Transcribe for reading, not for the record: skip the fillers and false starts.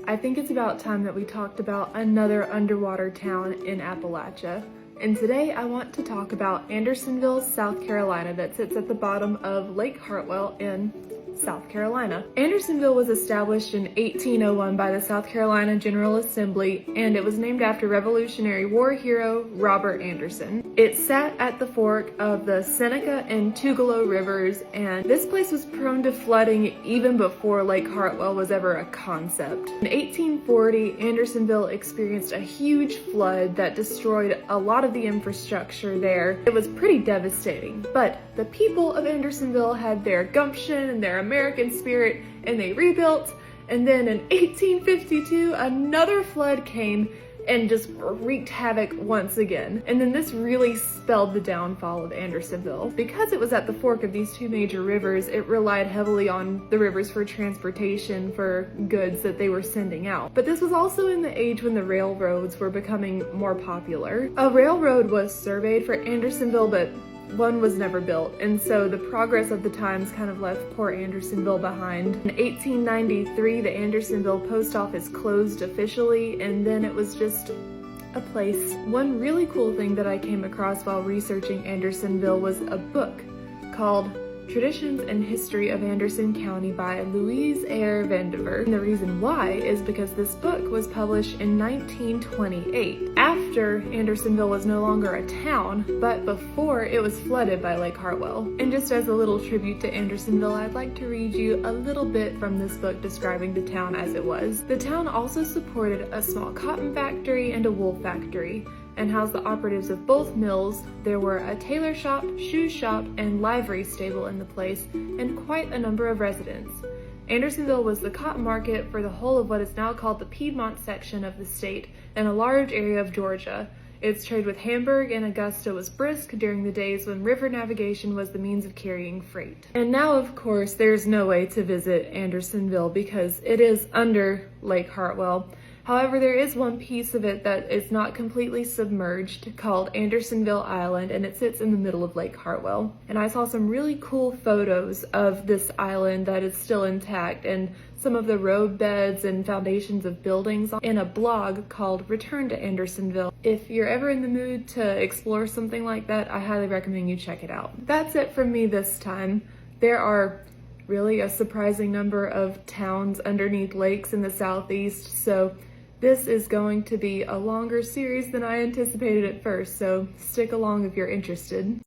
I think it's about time that we talked about another underwater town in Appalachia. And today I want to talk about Andersonville, South Carolina, that sits at the bottom of Lake Hartwell in South Carolina. Andersonville was established in 1801 by the South Carolina General Assembly, and it was named after Revolutionary War hero Robert Anderson. It sat at the fork of the Seneca and Tugelo rivers, and this place was prone to flooding even before Lake Hartwell was ever a concept. In 1840, Andersonville experienced a huge flood that destroyed a lot of the infrastructure there. It was pretty devastating, but the people of Andersonville had their gumption and their American spirit, and they rebuilt. And then in 1852, another flood came and just wreaked havoc once again. And then this really spelled the downfall of Andersonville. Because it was at the fork of these two major rivers, it relied heavily on the rivers for transportation for goods that they were sending out. But this was also in the age when the railroads were becoming more popular. A railroad was surveyed for Andersonville, but one was never built, and so the progress of the times kind of left poor Andersonville behind. In 1893, the Andersonville post office closed officially, and then it was just a place. One really cool thing that I came across while researching Andersonville was a book called Traditions and History of Anderson County by Louise Eyre Vandiver. And the reason why is because this book was published in 1928, after Andersonville was no longer a town, but before it was flooded by Lake Hartwell. And just as a little tribute to Andersonville, I'd like to read you a little bit from this book describing the town as it was. The town also supported a small cotton factory and a wool factory, and housed the operatives of both mills. There were a tailor shop, shoe shop, and livery stable in the place, and quite a number of residents. Andersonville was the cotton market for the whole of what is now called the Piedmont section of the state, and a large area of Georgia. Its trade with Hamburg and Augusta was brisk during the days when river navigation was the means of carrying freight. And now, of course, there's no way to visit Andersonville because it is under Lake Hartwell. However, there is one piece of it that is not completely submerged called Andersonville Island, and it sits in the middle of Lake Hartwell. And I saw some really cool photos of this island that is still intact, and some of the road beds and foundations of buildings in a blog called Return to Andersonville. If you're ever in the mood to explore something like that, I highly recommend you check it out. That's it from me this time. There are really a surprising number of towns underneath lakes in the southeast, so this is going to be a longer series than I anticipated at first, so stick along if you're interested.